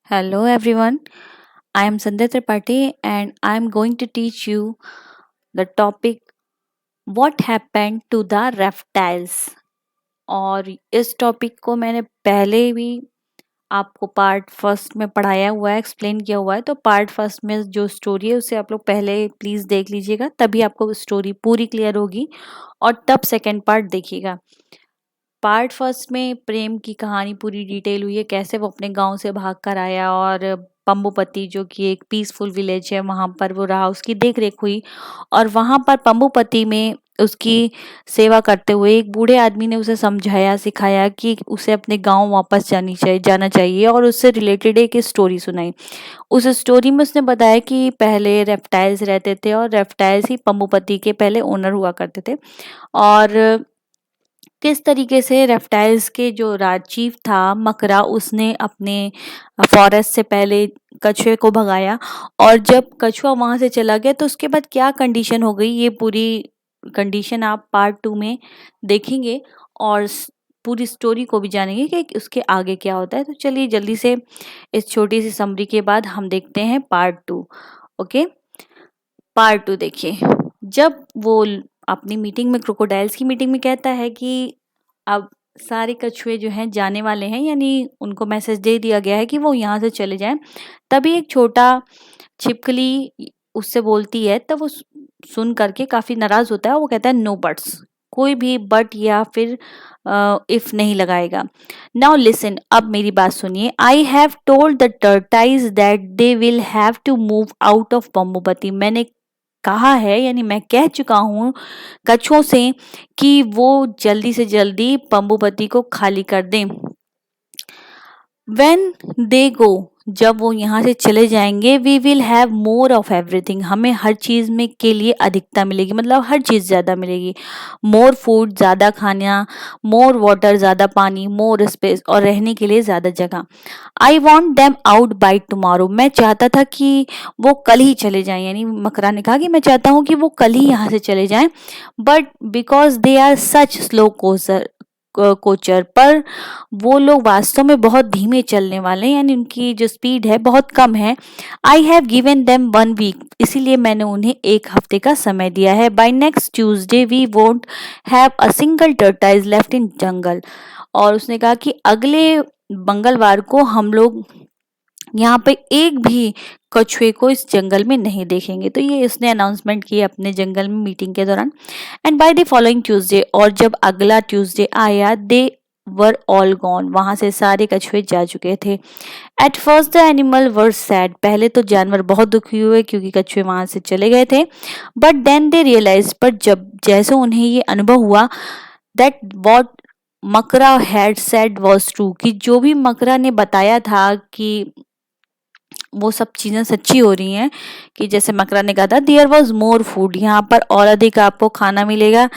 Hello everyone, I am Sandhya Tripathi and I am going to teach you the topic what happened to the reptiles। और इस topic को मैंने पहले भी आपको पार्ट फर्स्ट में पढ़ाया हुआ है, एक्सप्लेन किया हुआ है। तो पार्ट फर्स्ट में जो स्टोरी है उसे आप लोग पहले प्लीज़ देख लीजिएगा, तभी आपको स्टोरी पूरी क्लियर होगी और तब सेकेंड पार्ट देखिएगा। पार्ट फर्स्ट में प्रेम की कहानी पूरी डिटेल हुई है, कैसे वो अपने गांव से भाग कर आया और पंबुपति जो कि एक पीसफुल विलेज है वहां पर वो रहा, उसकी देख रेख हुई। और वहां पर पंबुपति में उसकी सेवा करते हुए एक बूढ़े आदमी ने उसे समझाया सिखाया कि उसे अपने गांव वापस जाना चाहिए और उससे रिलेटेड एक स्टोरी सुनाई। उस स्टोरी में उसने बताया कि पहले रेप्टाइल्स रहते थे और रेप्टाइल्स ही पंबुपति के पहले ओनर हुआ करते थे। और किस तरीके से रेप्टाइल्स के जो राजीव था मकरा, उसने अपने फॉरेस्ट से पहले कछुए को भगाया। और जब कछुआ वहां से चला गया तो उसके बाद क्या कंडीशन हो गई, ये पूरी कंडीशन आप पार्ट टू में देखेंगे और पूरी स्टोरी को भी जानेंगे कि उसके आगे क्या होता है। तो चलिए जल्दी से इस छोटी सी समरी के बाद हम देखते हैं part two. Okay, part two देखिए। जब वो अपनी मीटिंग में, क्रोकोडाइल्स की मीटिंग में, कहता है कि अब सारे कछुए जो हैं जाने वाले हैं, यानी उनको मैसेज दे दिया गया है कि वो यहाँ से चले जाएं। तभी एक छोटा छिपकली उससे बोलती है, तब वो सुन करके काफी नाराज होता है। वो कहता है नो बट्स, कोई भी बट या फिर इफ नहीं लगाएगा। नाउ लिसन, अब मेरी बात सुनिए। I have told the tortoise that they will have to move out of Pambupati. मैंने कहा है, यानी मैं कह चुका हूँ कछुओं से कि वो जल्दी से जल्दी पंबुपति को खाली कर दें। वेन दे गो, जब वो यहाँ से चले जाएंगे, we will have more of everything, हमें हर चीज में के लिए अधिकता मिलेगी, मतलब हर चीज ज्यादा मिलेगी। मोर फूड, ज्यादा खाना, मोर वाटर, ज्यादा पानी, मोर स्पेस, और रहने के लिए ज्यादा जगह। I want them out by tomorrow, मैं चाहता था कि वो कल ही चले जाएं, यानी मकरा ने कहा कि मैं चाहता हूँ कि वो कल ही यहाँ से चले जाएं। But because they are such slow coaches, पर वो लोग वास्तव में बहुत धीमे चलने वाले हैं, यानी उनकी जो स्पीड है बहुत कम है। I have given them 1 week, इसीलिए मैंने उन्हें एक हफ्ते का समय दिया है। By next Tuesday we won't have a single tortoise left in jungle, और उसने कहा कि अगले मंगलवार को हम लोग यहाँ पे एक भी कछुए को इस जंगल में नहीं देखेंगे। तो ये इसने अनाउंसमेंट की अपने जंगल में मीटिंग के दौरान। And by the following Tuesday, और जब अगला ट्यूसडे आया, दे वर ऑल गॉन, वहां से सारे कछुए जा चुके थे। At first the animal were sad, पहले तो जानवर बहुत दुखी हुए क्योंकि कछुए वहां से चले गए थे। बट देन दे रियलाइज, पर जब जैसे उन्हें ये अनुभव हुआ, दैट वॉट मकरा हैड सेड वॉज ट्रू, कि जो भी मकरा ने बताया था कि वो सब चीजें सच्ची हो रही हैं। कि जैसे मकरा ने कहा था देयर वॉज मोर फूड, यहाँ पर और अधिक आपको खाना मिलेगा,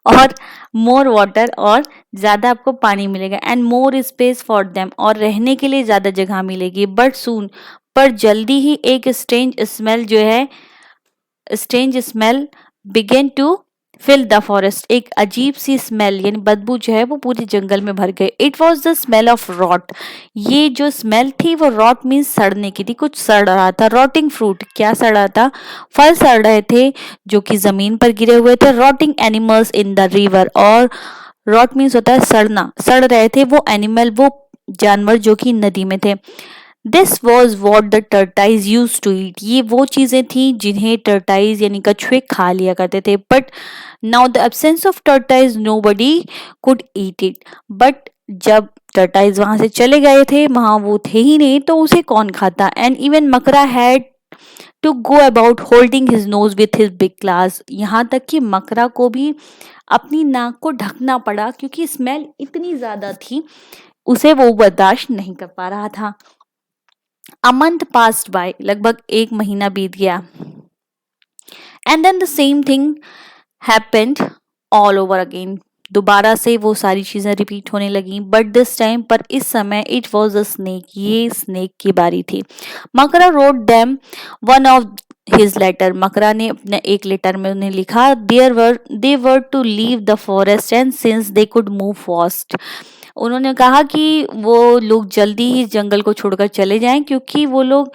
और मोर वाटर, और ज्यादा आपको पानी मिलेगा, and more space for them, और रहने के लिए ज्यादा जगह मिलेगी। बट सून, पर जल्दी ही एक strange smell began to fill the forest, एक अजीब सी स्मेल यानी बदबू जो है वो पूरे जंगल में भर गई। It was the smell of rot, ये जो स्मेल थी वो रॉट मीन्स सड़ने की थी, कुछ सड़ रहा था। रॉटिंग फ्रूट, क्या सड़ रहा था? फल सड़ रहे थे जो कि जमीन पर गिरे हुए थे। Rotting animals in the river, और रॉट मीन्स होता है सड़ना, सड़ रहे थे वो एनिमल, वो जानवर जो कि नदी में थे। This was what the tortoise used to eat, ये वो चीजें थी जिन्हें टर्टाइज यानी कछुए खा लिया करते थे। But now the absence of tortoise nobody could eat it, but जब टर्टाइज वहां से चले गए थे, वहां वो थे ही नहीं, तो उसे कौन खाता? And even Makara had to go about holding his nose with his big claws, यहाँ तक कि मकरा को भी अपनी नाक को ढकना पड़ा क्योंकि स्मेल इतनी ज्यादा थी, उसे वो बर्दाश्त नहीं कर पा रहा था। अ मंथ पास्ड बाय, लगभग एक महीना बीत गया। And then the same thing happened all over again, दोबारा से वो सारी चीजें रिपीट होने लगी। बट दिस टाइम, पर इस समय, इट वॉज अ स्नेक, ये स्नेक की बारी थी। Makara wrote them one of his letter, Makara ने अपने एक लेटर में उन्हें लिखा, they were to leave the forest and since they could move fast, उन्होंने कहा कि वो लोग जल्दी ही जंगल को छोड़कर चले जाएं क्योंकि वो लोग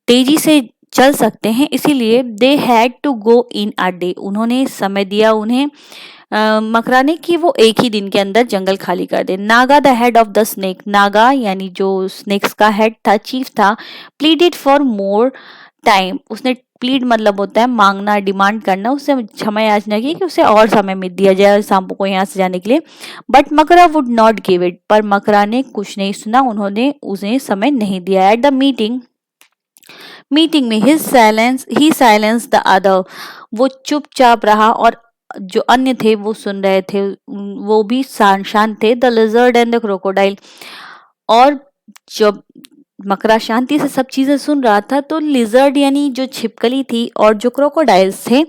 तेजी से चल सकते हैं, इसीलिए they had to go in a day. उन्होंने समय दिया उन्हें मकरा ने कि वो एक ही दिन के अंदर जंगल खाली कर दे। Naga the head of the snake, Naga यानी जो स्नेक्स का हेड था, चीफ था, प्लीडेड फॉर मोर टाइम। उसने प्लीड मतलब होता है मांगना, डिमांड करना, उससे क्षमा याचना की कि उसे और समय में दिया जाए सांपों को यहाँ से जाने के लिए। बट मकरा वुड नॉट गिव इट, पर मकरा ने कुछ नहीं सुना, उन्होंने उसे समय नहीं दिया। एट द मीटिंग में ही साइलेंस द अदर, वो चुपचाप रहा और जो अन्य थे वो सुन रहे थे, वो भी शांत थे। The lizard and the crocodile, और जब मकरा शांति से सब चीजें सुन रहा था तो लिजर्ड यानी जो छिपकली थी और जो क्रोकोडाइल्स थे,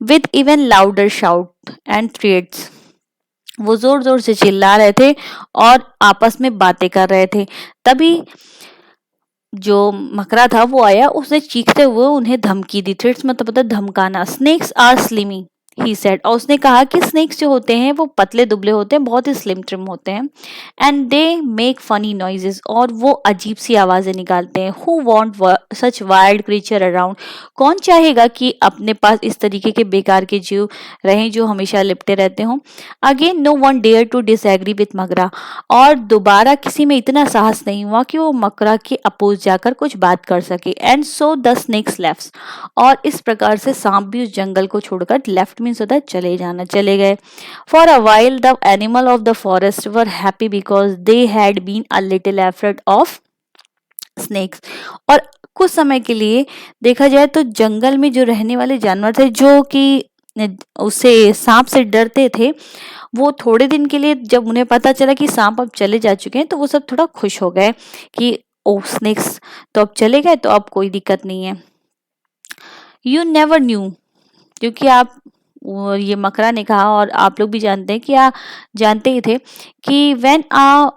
with even louder shout and threats, वो जोर जोर से चिल्ला रहे थे और आपस में बातें कर रहे थे। तभी जो मकरा था वो आया, उसने चीखते हुए उन्हें धमकी दी। थ्रेट्स मतलब होता है धमकाना। Snakes are slimy he said, और उसने कहा कि स्नेक्स जो होते हैं वो पतले दुबले होते हैं, बहुत ही स्लिम ट्रिम होते हैं। And they make funny noises, और वो अजीब सी आवाजें निकालते हैं। Who want such wild creature around, कौन चाहेगा कि अपने पास इस तरीके के बेकार के जीव रहें जो हमेशा लिपटे रहते हों। Again no one dare to disagree with Makara, और दोबारा किसी में इतना साहस नहीं हुआ कि वो मकरा के अपोज जाकर कुछ बात कर सके। And so the snakes left, और इस प्रकार से सांप भी उस जंगल को छोड़कर, लेफ्ट मीन्स होता है चले जाना, चले गए। For a while the animal of the forest were happy because they had been a little effort of snakes, और कुछ समय के लिए देखा जाए तो जंगल में जो रहने वाले जानवर थे जो कि उसे सांप से डरते थे, वो थोड़े दिन के लिए जब उन्हें पता चला कि सांप अब चले जा चुके हैं तो वो सब थोड़ा खुश हो गए कि ओ स्नेक्स तो अब चले गए तो अब कोई दिक्कत नहीं है। यू नेवर न्यू, क्योंकि आप ये मकरा ने कहा और आप लोग भी जानते हैं कि आप जानते ही थे कि when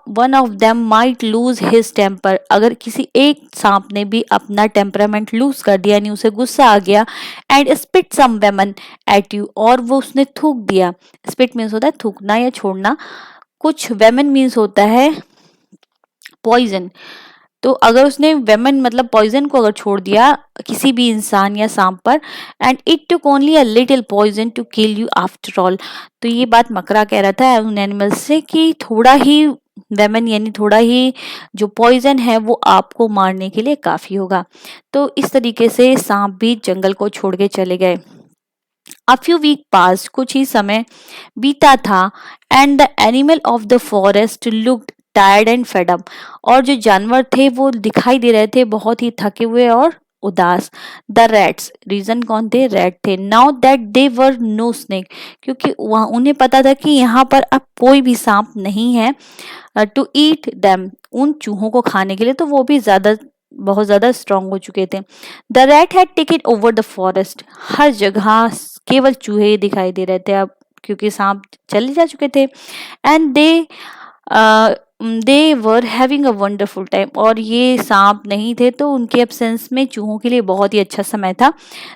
one of them might lose his temper, अगर किसी एक सांप ने भी अपना टेम्परामेंट लूज कर दिया यानी उसे गुस्सा आ गया, and spit some venom at you, और वो उसने थूक दिया। स्पिट मीन्स होता है थूकना या छोड़ना, कुछ वेमन मीन्स होता है पॉइजन। तो अगर उसने वेमन मतलब पॉइजन को अगर छोड़ दिया किसी भी इंसान या सांप पर, and it took only a little poison to kill you after all, तो ये बात मकरा कह रहा था उन एनिमल्स से कि थोड़ा ही वेमन यानी थोड़ा ही जो पॉइजन है वो आपको मारने के लिए काफी होगा। तो इस तरीके से सांप भी जंगल को छोड़ के चले गए। अ फ्यू वीक पास, कुछ ही समय बीता था, and the animal of the forest looked tired and fed up, और जो जानवर थे वो दिखाई दे रहे थे बहुत ही थके हुए और उदास। द रैट्स, रीजन कौन थे, रैट थे। Now that they were no snake, क्योंकि वहां उन्हें पता था कि यहाँ पर अब कोई भी सांप नहीं है टू ईट देम, उन चूहों को खाने के लिए, तो वो भी बहुत ज्यादा स्ट्रांग हो चुके थे। The rat had taken over the forest, हर जगह केवल चूहे दिखाई दे रहे थे अब, क्योंकि सांप चले जा चुके थे। And they were having a wonderful time, और ये सांप नहीं थे तो उनके एब्सेंस में चूहों के लिए बहुत ही अच्छा समय था।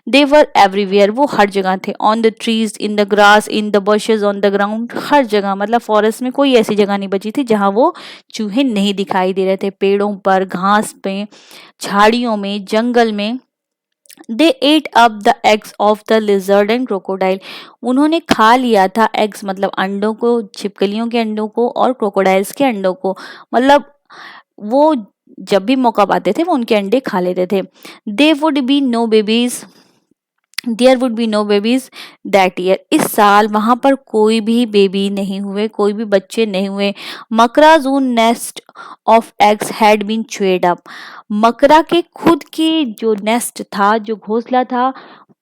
दे वर एवरीवेयर, वो हर जगह थे। On the trees, in the grass, in the bushes, on the ground, हर जगह, मतलब फॉरेस्ट में कोई ऐसी जगह नहीं बची थी जहां वो चूहे नहीं दिखाई दे रहे थे। पेड़ों पर, घास पे, झाड़ियों में, जंगल में। They ate up the eggs of the lizard and crocodile, उन्होंने खा लिया था एग्स मतलब अंडों को, छिपकलियों के अंडों को और क्रोकोडाइल्स के अंडों को, मतलब वो जब भी मौका पाते थे वो उनके अंडे खा लेते थे। They would be no babies, there would be no babies that year, इस साल वहां पर कोई भी बेबी नहीं हुए, कोई भी बच्चे नहीं हुए। Makara's own nest of eggs had been chewed up, Makara के खुद के जो नेस्ट था, जो घोंसला था,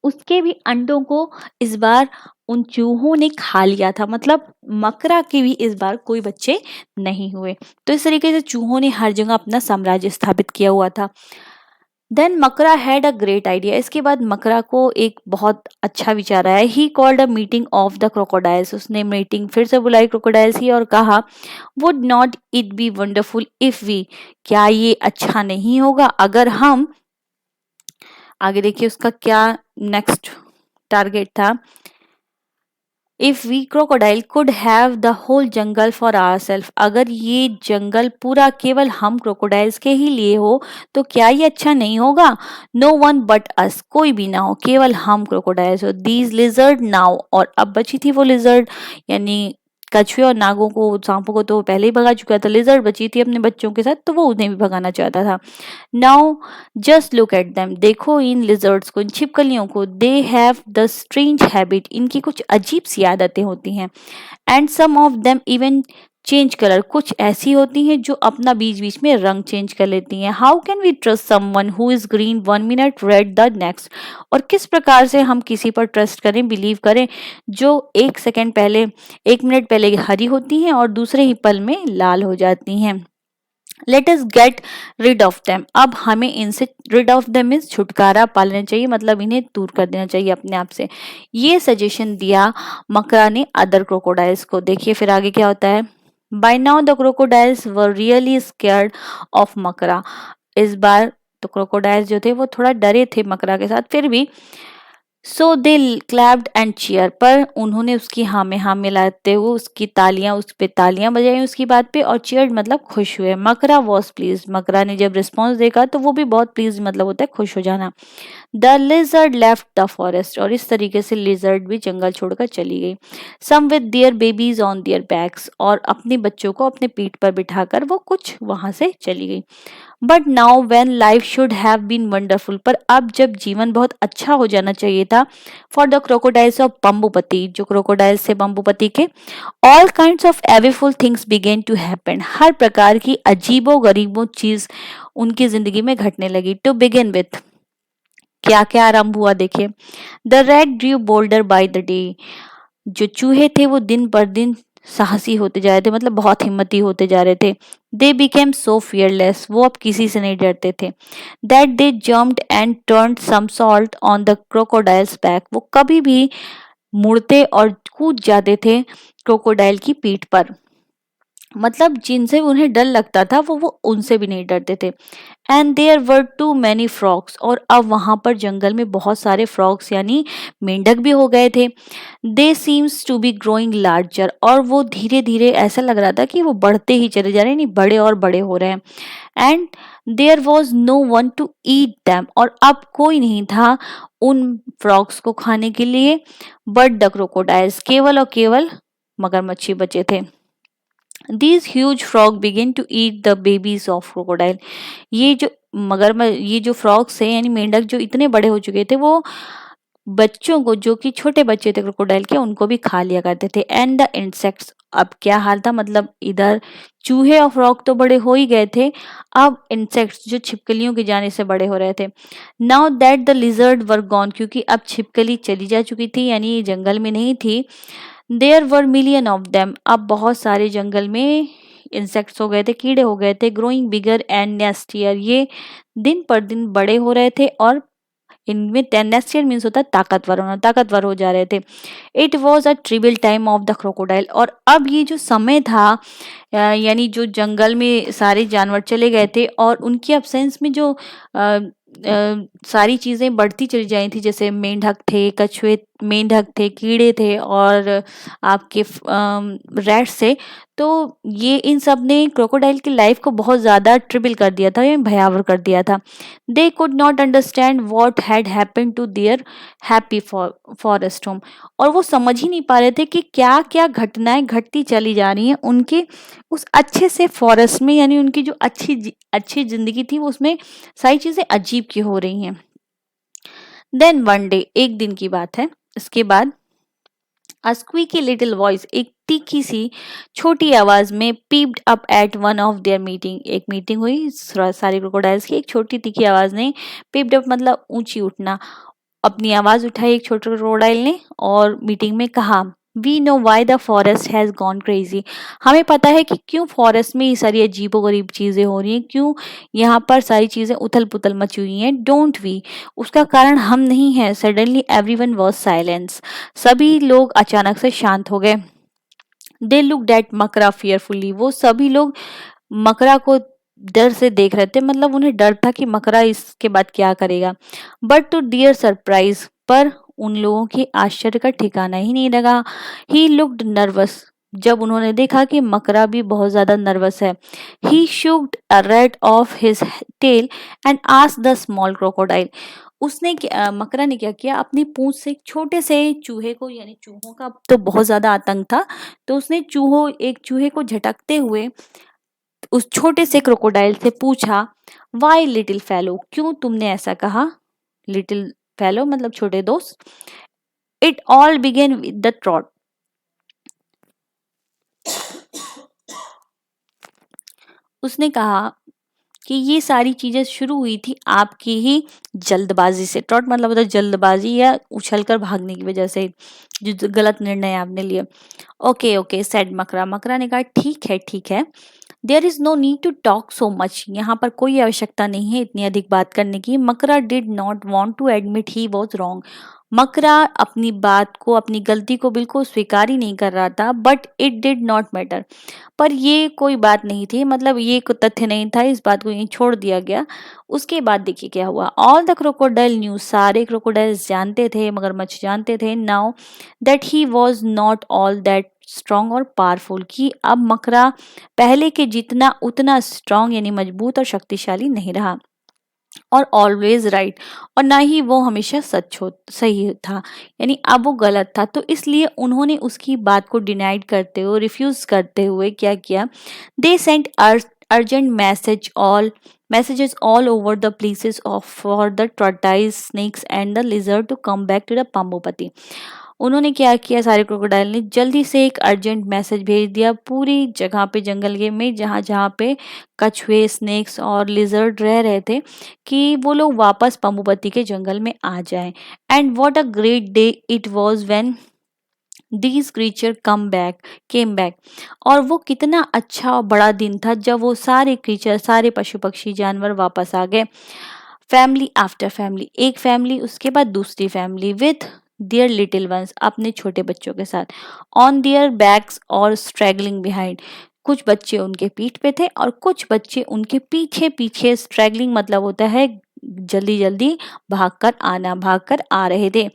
उसके भी अंडों को इस बार उन चूहों ने खा लिया था, मतलब मकरा के भी इस बार कोई बच्चे नहीं हुए। तो इस तरीके से चूहों ने हर जगह अपना साम्राज्य स्थापित किया हुआ था। देन मकरा हैड अ ग्रेट आइडिया, इसके बाद मकरा को एक बहुत अच्छा विचार आया। He called a meeting of the crocodiles, उसने मीटिंग फिर से बुलाई क्रोकोडाइल्स की और कहा, would not it be wonderful if we, क्या ये अच्छा नहीं होगा अगर हम, आगे देखिए उसका क्या नेक्स्ट टारगेट था, if we crocodile could have the whole jungle for our self, अगर ये जंगल पूरा केवल हम क्रोकोडाइल्स के ही लिए हो तो क्या ये अच्छा नहीं होगा? नो वन बट अस, कोई भी ना हो, केवल हम क्रोकोडाइल्स हो। दीज लिजर्ड नाउ, और अब बची थी वो लिजर्ड, यानी कछुए और नागों को, सांपों को तो वो पहले ही भगा चुका था, लिजर्ड बची थी अपने बच्चों के साथ, तो वो उन्हें भी भगाना चाहता था। Now just look at them, देखो इन लिजर्ड्स को, इन छिपकलियों को। They have the strange habit, इनकी कुछ अजीब सी आदतें होती हैं। And some of them even change colour, कुछ ऐसी होती हैं जो अपना बीच बीच में रंग चेंज कर लेती हैं। How can we trust someone who is green one minute red the next, और किस प्रकार से हम किसी पर ट्रस्ट करें, बिलीव करें, जो एक सेकेंड पहले, एक मिनट पहले हरी होती हैं और दूसरे ही पल में लाल हो जाती हैं। Let us get rid of them, अब हमें इनसे, रिड ऑफ देम मीन्स छुटकारा पा लेना चाहिए, मतलब इन्हें दूर कर देना चाहिए अपने आप से। ये सजेशन दिया मकरा ने अदर क्रोकोडाइल्स को। देखिए फिर आगे क्या होता है। By now the crocodiles were really scared of Makara, इस बार तो क्रोकोडाइल्स जो थे वो थोड़ा डरे थे मकरा के साथ, फिर भी सो दे क्लैप्ड एंड चीयर, पर उन्होंने उसकी हाँ में हाँ मिलाते हुए उसकी तालियां, उस पे तालियां बजाई उसकी बात पे, और चीयर्ड मतलब खुश हुए। मकरा वॉज प्लीज, मकरा ने जब रिस्पॉन्स देखा तो वो भी बहुत प्लीज, मतलब होता है खुश हो जाना। The lizard left the forest, और इस तरीके से लिजर्ड भी जंगल छोड़कर चली गई। Some with their babies on their backs, और अपने बच्चों को अपने पीठ पर बिठाकर वो कुछ वहां से चली गई। But now when life should have been wonderful, पर अब जब जीवन बहुत अच्छा हो जाना चाहिए था, for the crocodiles of Bambupati, जो क्रोकोडाइल्स थे बम्बूपति के, all kind of awful things began to happen, हर प्रकार की अजीबो गरीबो चीज उनकी जिंदगी में घटने लगी। टू बिगिन विथ, क्या क्या आरंभ हुआ देखिए। The red Drew boulder by the day, जो चूहे थे वो दिन पर दिन साहसी होते जा रहे थे, मतलब बहुत हिम्मती होते जा रहे थे। दे बिकेम सो फियरलेस, वो अब किसी से नहीं डरते थे। That they jumped and turned somersault on the crocodile's back, वो कभी भी मुड़ते और कूद जाते थे क्रोकोडाइल की पीठ पर, मतलब जिनसे उन्हें डर लगता था वो उनसे भी नहीं डरते थे। And there were too many frogs, और अब वहां पर जंगल में बहुत सारे फ्रॉग्स यानी मेंढक भी हो गए थे। They seems to be growing larger, और वो धीरे धीरे ऐसा लग रहा था कि वो बढ़ते ही चले जा रहे हैं, नहीं बड़े और बड़े हो रहे हैं। And there was no one to eat them, और अब कोई नहीं था उन फ्रॉग्स को खाने के लिए, बट द क्रोकोडाइल्स, केवल और केवल मगरमच्छी बचे थे। These huge frog begin to eat the babies of crocodile. ये जो ये जो फ्रॉग्स हैं यानी मेंढक जो इतने बड़े हो चुके थे, वो बच्चों को, जो कि छोटे बच्चे थे क्रोकोडाइल के, उनको भी खा लिया करते थे। एंड द इंसेक्ट्स, अब क्या हाल था, मतलब इधर चूहे और फ्रॉग तो बड़े हो ही गए थे, अब इंसेक्ट्स जो छिपकलियों के जाने से बड़े हो रहे थे। Now that the lizard were gone, क्योंकि अब छिपकली चली जा चुकी थी, यानी ये जंगल में नहीं थी। There were million of them, अब बहुत सारे जंगल में इंसेक्ट्स हो गए थे, कीड़े हो गए थे। ग्रोइंग बिगर एंड नेस्टियर, ये दिन पर दिन बड़े हो रहे थे, और इनमें नेस्टियर मीन्स होता है ताकतवर होना, ताकतवर हो जा रहे थे। It was a terrible time of the crocodile, और अब ये जो समय था, यानी जो जंगल में सारे जानवर चले गए थे और उनकी अब्सेंस में जो सारी चीजें बढ़ती चली जाई थी, जैसे मेंढक थे, कछुए, मेंढक थे, कीड़े थे, और आपके रैट्स थे, तो ये इन सब ने क्रोकोडाइल की लाइफ को बहुत ज्यादा ट्रिबल कर दिया था, या भयावह कर दिया था। They could not understand what had happened to their happy forest home, और वो समझ ही नहीं पा रहे थे कि क्या क्या घटनाएं घटती चली जा रही हैं उनके उस अच्छे से फॉरेस्ट में, यानी उनकी जो अच्छी जिंदगी थी वो उसमें सारी चीजें अजीब की हो रही हैं। देन वन डे, एक दिन की बात है, इसके बाद अ स्क्वीकी लिटिल वॉइस, एक तीखी सी छोटी आवाज में, peeped up at one of their meeting, एक मीटिंग हुई सारे क्रोकोडाइल्स की, एक छोटी तीखी आवाज ने, पीप्ड अप मतलब ऊंची उठना, अपनी आवाज उठाई एक छोटे क्रोकोडाइल ने, और मीटिंग में कहा, we know why the forest has gone crazy, हमें पता है कि क्यों फॉरेस्ट में ये सारी अजीबो गरीब चीजें हो रही हैं, क्यों यहाँ पर सारी चीजें उथल पुथल मची हुई हैं। डोंट वी, उसका कारण हम नहीं है। सडनली एवरीवन वाज साइलेंस, सभी लोग अचानक से शांत हो गए। दे लुक्ड एट मकरा फियरफुली, वो सभी लोग मकरा को डर से देख रहे थे, मतलब उन्हें डर था कि मकरा इसके बाद क्या करेगा। बट टू डियर सरप्राइज, पर उन लोगों के आश्चर्य का ठिकाना ही नहीं लगा। ही लुक्ड नर्वस, जब उन्होंने देखा कि मकरा भी बहुत ज्यादा नर्वस है। He shook a red of his tail and asked the small crocodile. Makara ने क्या किया, अपनी पूंछ से एक छोटे से चूहे को, यानी चूहों का तो बहुत ज्यादा आतंक था, तो उसने एक चूहे को झटकते हुए उस छोटे से क्रोकोडाइल से पूछा, वाई लिटिल फेलो, क्यों तुमने ऐसा कहा? लिटिल फेलो मतलब छोटे दोस्त। It all began with the trot. उसने कहा कि ये सारी चीजें शुरू हुई थी आपकी ही जल्दबाजी से। ट्रॉट मतलब होता है जल्दबाजी या उछलकर भागने की वजह से, जो गलत निर्णय आपने लिए। ओके ओके सेड मकरा। मकरा ने कहा ठीक है। There is no need to talk so much, यहाँ पर कोई आवश्यकता नहीं है इतनी अधिक बात करने की। Makara did not want to admit he was wrong. Makara अपनी बात को, अपनी गलती को बिल्कुल स्वीकार ही नहीं कर रहा था, but it did not matter, पर ये कोई बात नहीं थी, मतलब ये कोई तथ्य नहीं था, इस बात को यहीं छोड़ दिया गया। उसके बाद देखिए क्या हुआ। ऑल द क्रोकोडाइल न्यू, सारे क्रोकोडाइल्स जानते थे, मगरमच्छ जानते थे, now that he was not all that strong और पावरफुल, कि अब मकरा पहले के जितना उतना स्ट्रॉन्ग यानी मजबूत और शक्तिशाली नहीं रहा, और ऑलवेज राइट, और ना ही वो हमेशा सही था, यानी अब वो गलत था। तो इसलिए उन्होंने उसकी बात को डिनाइड करते हुए, रिफ्यूज करते हुए क्या किया, they sent urgent messages all over the places of for the tortoise, snakes and the lizard to come back to the Pambupati। उन्होंने क्या किया, सारे क्रोकोडाइल ने जल्दी से एक अर्जेंट मैसेज भेज दिया पूरी जगह पे, जंगल के में जहाँ जहाँ पे कछुए, स्नेक्स और लिजर्ड रह रहे थे, कि वो लोग वापस पंबुपति के जंगल में आ जाएं। And what a great day it was when these creature came back. और वो कितना अच्छा और बड़ा दिन था जब वो सारे क्रीचर, सारे पशु पक्षी जानवर वापस आ गए। फैमिली आफ्टर फैमिली, एक फैमिली उसके बाद दूसरी family, with their little ones, अपने छोटे बच्चों के साथ, ऑन देयर बैक्स और स्ट्रैगलिंग बिहाइंड, कुछ बच्चे उनके पीठ पे थे और कुछ बच्चे उनके पीछे पीछे, स्ट्रैगलिंग मतलब होता है जल्दी जल्दी भागकर आ रहे थे।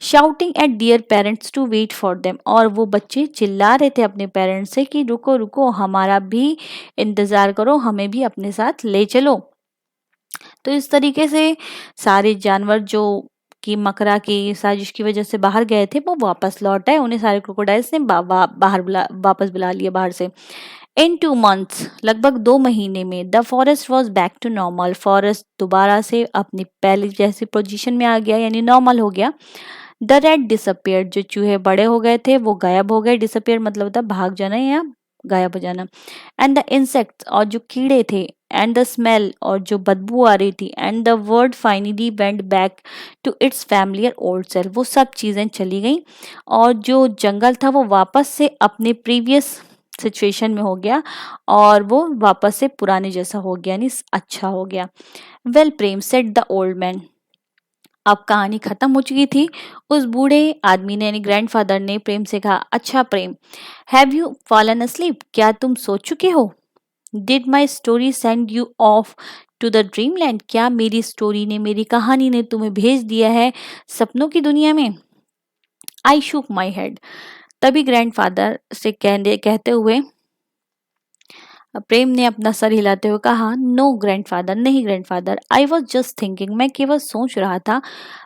Shouting at their parents to wait for them, और वो बच्चे चिल्ला रहे थे अपने पेरेंट्स से कि रुको रुको, हमारा भी इंतजार करो, हमें भी अपने साथ ले चलो। तो इस तरीके से सारे जानवर जो कि मकरा की साजिश की वजह से बाहर गए थे, वो वापस लौट आए। उन्हें सारे क्रोकोडाइल्स ने वापस बुला लिया बाहर से। इन 2 months, लगभग 2 महीने में, the forest was back to normal, forest दोबारा से अपनी पहले जैसी पोजीशन में आ गया, यानी नॉर्मल हो गया। द रेड डिसअपियर, जो चूहे बड़े हो गए थे वो गायब हो गए। डिसअपियर मतलब होता है भाग जाना या गायब हो जाना। एंड द इंसेक्ट्स, और जो कीड़े थे, एंड द स्मेल, और जो बदबू आ रही थी, and the world finally went back to its familiar old self, वो सब चीज़ें चली गई और जो जंगल था वो वापस से अपने प्रीवियस सिचुएशन में हो गया, और वो वापस से पुराने जैसा हो गया, यानी अच्छा हो गया। Well Prem, said the old man, अब कहानी खत्म हो चुकी थी। उस बूढ़े आदमी ने, यानी ग्रैंडफादर ने प्रेम से कहा, अच्छा Prem, have you fallen asleep, क्या तुम सो चुके हो? Did my story send you off to the dream land, क्या मेरी स्टोरी ने, मेरी कहानी ने तुम्हें भेज दिया है सपनों की दुनिया में? आई शुक माई हेड, तभी ग्रैंडफादर से कहते हुए प्रेम ने अपना सर हिलाते हुए कहा, नो ग्रैंडफादर, नहीं grandfather, I was just thinking, मैं केवल सोच रहा था,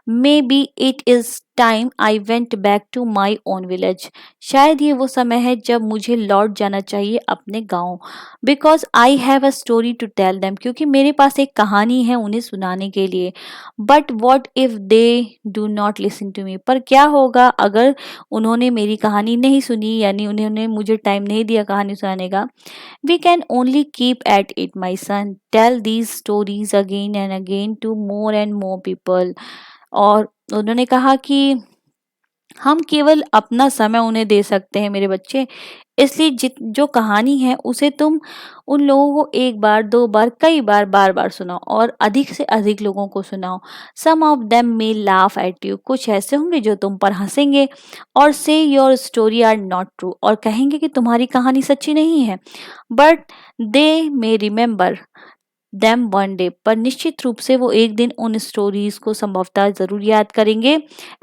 maybe it is time I went back to my own village, शायद ये वो समय है जब मुझे लौट जाना चाहिए अपने गाँव। Because I have a story to tell them, क्योंकि मेरे पास एक कहानी है उन्हें सुनाने के लिए। But what if they do not listen to me, पर क्या होगा अगर उन्होंने मेरी कहानी नहीं सुनी, यानी उन्होंने मुझे टाइम नहीं दिया कहानी सुनाने का। We can only keep at it, my son. Tell these stories again and again to more and more people. और उन्होंने कहा कि हम केवल अपना समय उन्हें दे सकते हैं मेरे बच्चे, इसलिए जो कहानी है उसे तुम उन लोगों को एक बार, दो बार, कई बार, बार बार सुनाओ, और अधिक से अधिक लोगों को सुनाओ। Some of them may laugh at you, कुछ ऐसे होंगे जो तुम पर हंसेंगे, और say your story are not true, और कहेंगे कि तुम्हारी कहानी सच्ची नहीं है। But they may remember, them one day, पर निश्चित रूप से वो एक दिन उन स्टोरीज को संभवतः जरूर याद करेंगे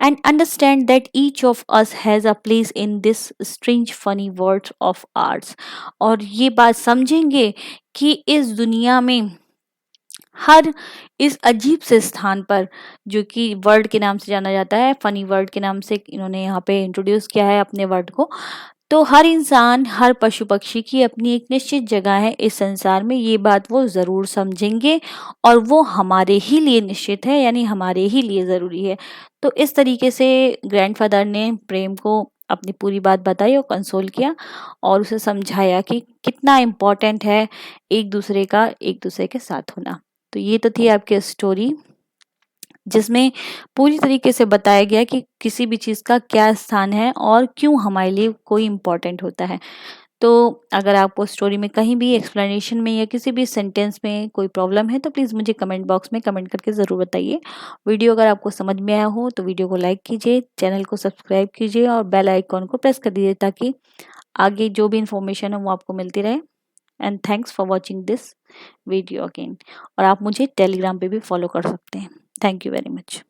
and understand that each of us has a place in this strange funny world of arts. और ये बात समझेंगे कि इस दुनिया में हर इस अजीब से स्थान पर, जो कि वर्ड के नाम से जाना जाता है, फनी वर्ड के नाम से इन्होंने यहाँ पे इंट्रोड्यूस किया है अपने वर्ड को, तो हर इंसान, हर पशु पक्षी की अपनी एक निश्चित जगह है इस संसार में, ये बात वो ज़रूर समझेंगे और वो हमारे ही लिए निश्चित है, यानी हमारे ही लिए ज़रूरी है। तो इस तरीके से ग्रैंडफादर ने प्रेम को अपनी पूरी बात बताई और कंसोल किया और उसे समझाया कि कितना इम्पोर्टेंट है एक दूसरे के साथ होना। तो ये तो थी आपकी स्टोरी, जिसमें पूरी तरीके से बताया गया कि किसी भी चीज़ का क्या स्थान है और क्यों हमारे लिए कोई इम्पोर्टेंट होता है। तो अगर आपको स्टोरी में कहीं भी एक्सप्लेनेशन में या किसी भी सेंटेंस में कोई प्रॉब्लम है तो प्लीज़ मुझे कमेंट बॉक्स में कमेंट करके ज़रूर बताइए। वीडियो अगर आपको समझ में आया हो तो वीडियो को लाइक कीजिए, चैनल को सब्सक्राइब कीजिए और बेल आइकॉन को प्रेस कर दीजिए ताकि आगे जो भी इन्फॉर्मेशन है वो आपको मिलती रहे। And thanks for watching this video again. और आप मुझे टेलीग्राम पे भी फॉलो कर सकते हैं। Thank you very much.